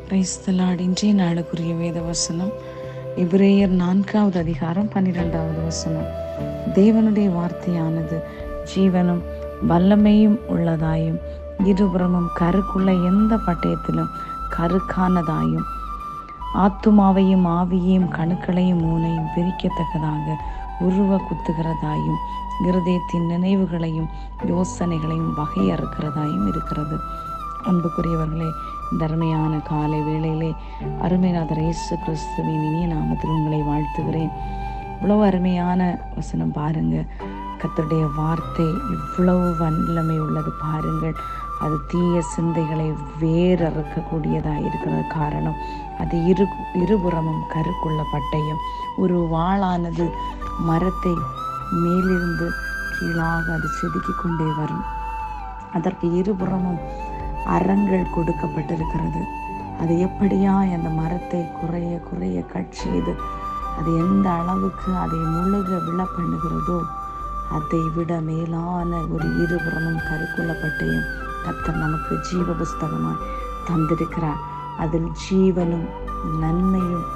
Praise the Lord. இன்றைய நாளுக்குரிய வேத வசனம் எபிரேயர் 4வது அதிகாரம் 12வது வசனம். தேவனுடைய வார்த்தையானது ஜீவனும் வல்லமையும் உள்ளதாயும் இருபுறமும் கருக்குள்ள எந்த பட்டயத்திலும் கருக்கானதாயும் ஆத்துமாவையும் ஆவியையும் கணுக்களையும் ஊனையும் பிரிக்கத்தக்கதாக உருவ குத்துகிறதாயும் இருதயத்தின் நினைவுகளையும் யோசனைகளையும் வகையறுக்கிறதாயும் இருக்கிறது. அன்புக்குரியவர்களே, இந்த அருமையான காலை வேளையிலே அருமைநாதர் இயேசு கிறிஸ்துவின் இனிய நாமத்தில் உங்களை வாழ்த்துகிறேன். இவ்வளவு அருமையான வசனம் பாருங்க. கர்த்தருடைய வார்த்தை இவ்வளவு வல்லமை உள்ளது பாருங்கள். அது தீய சிந்தைகளை வேறறுக்கக்கூடியதாக இருக்கிறது. காரணம், அது இருபுறமும் கருக்குள்ள பட்டயம். ஒரு வாளானது மரத்தை மேலிருந்து கீழாக அது செதுக்கி கொண்டே வரும். அதற்கு இருபுறமும் அறங்கள் கொடுக்கப்பட்டிருக்கிறது. அது எப்படியா அந்த மரத்தை குறைய குறைய கட் செய்து அது எந்த அளவுக்கு அதை முழுக விழ பண்ணுகிறதோ அதை விட மேலான ஒரு இருபுறமும் கருக்குள்ள பட்டயம் கர்த்தர் நமக்கு ஜீவ புஸ்தகமாய் தந்திருக்கிறார். அதில் ஜீவனும் நன்மையும்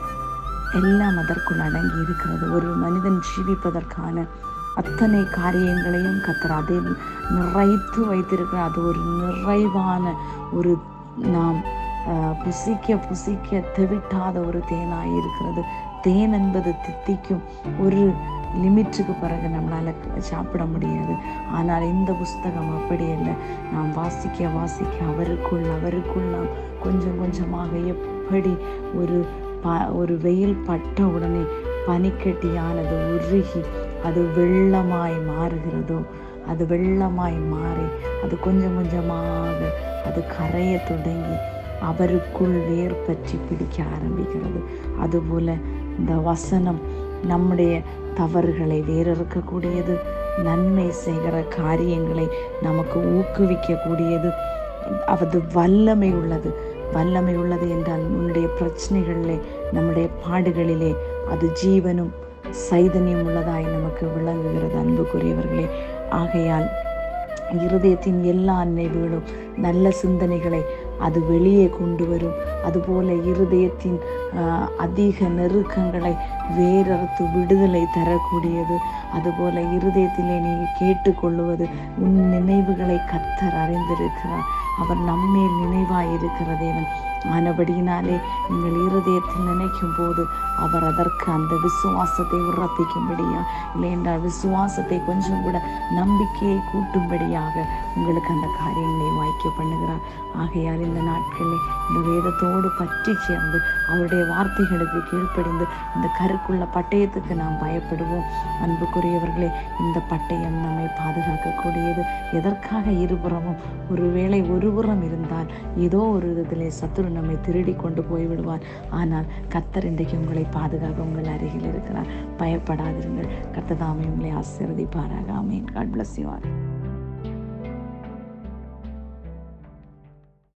எல்லாம் அதற்குள் அடங்கி இருக்கிறது. ஒரு மனிதன் ஜீவிப்பதற்கான அத்தனை காரியங்களையும் கர்த்தர் அதில் நிறைத்து வைத்திருக்கிறார். அது ஒரு நிறைவான ஒரு நாம் புசிக்க புசிக்க தெவிட்டாத ஒரு தேனாய் இருக்கிறது. தேன் என்பது தித்திக்கும். ஒரு லிமிட்டுக்கு பிறகு நம்மளால் சாப்பிட முடியாது. ஆனால் இந்த புஸ்தகம் அப்படி இல்லை. நாம் வாசிக்க வாசிக்க அவருக்குள் நாம் கொஞ்சம் கொஞ்சமாக எப்படி ஒரு வெயில் பட்ட உடனே பனிக்கட்டியானது உருகி அது வெள்ளமாய் மாறுகிறதோ, அது வெள்ளமாய் மாறி அது கொஞ்சம் கொஞ்சமாக அது கரைய தொடங்கி அவருக்குள் வேர் பற்றி பிடிக்க ஆரம்பிக்கிறது. அதுபோல இந்த வசனம் நம்முடைய தவறுகளை வேறறுக்கக்கூடியது, நன்மை செய்கிற காரியங்களை நமக்கு ஊக்குவிக்கக்கூடியது. அது வல்லமை உள்ளது. வல்லமை உள்ளது என்றால் உன்னுடைய பிரச்சனைகளிலே, நம்முடைய பாடுகளிலே அது ஜீவனும் சைதன்யம் உள்ளதாய் நமக்கு விளங்குகிறது. அன்புக்குரியவர்களே, ஆகையால் இருதயத்தின் எல்லா நினைவுகளும் நல்ல சிந்தனைகளை அது வெளியே கொண்டு வரும். அதுபோல இருதயத்தின் அதிக நெருக்கங்களை வேறறுத்து விடுதலை தரக்கூடியது. அதுபோல இருதயத்திலே நீ கேட்டுக்கொள்ளுவது, உன் நினைவுகளை கர்த்தர் அறிந்திருக்கிறார். அவர் நம்மேல் நினைவாய் இருக்கிற தேவன். ஆனபடியினாலே நீங்கள் இருதயத்தில் நினைக்கும் போது அவர் அதற்கு அந்த விசுவாசத்தை உறப்பிக்கும்படியா, இல்லை என்றால் விசுவாசத்தை கொஞ்சம் கூட நம்பிக்கையை கூட்டும்படியாக உங்களுக்கு அந்த காரியங்களை வாய்க்க பண்ணுகிறார். ஆகையால் இந்த நாட்களில் இந்த வேதத்தோடு பற்றி சேர்ந்து அவருடைய வார்த்தைகளுக்கு கீழ்ப்படிந்து இந்த கருக்குள்ள பட்டயத்துக்கு நாம் பயப்படுவோம். அன்புக்குரியவர்களே, இந்த பட்டயம் நம்மை பாதுகாக்கக்கூடியது. எதற்காக இருபுறமும்? ஒருவேளை ஒருபுறம் இருந்தால் ஏதோ ஒரு விதத்திலே சத்துரு நம்மை திருடி கொண்டு போய்விடுவார். ஆனால் கர்த்தர் இன்றைக்கு உங்களை பாதுகாக்க உங்கள் அருகில் இருக்கிறார். பயப்படாதிருங்கள். கர்த்தர் தாமே உங்களை ஆசீர்வதிப்பாராக. ஆமென். God bless you all.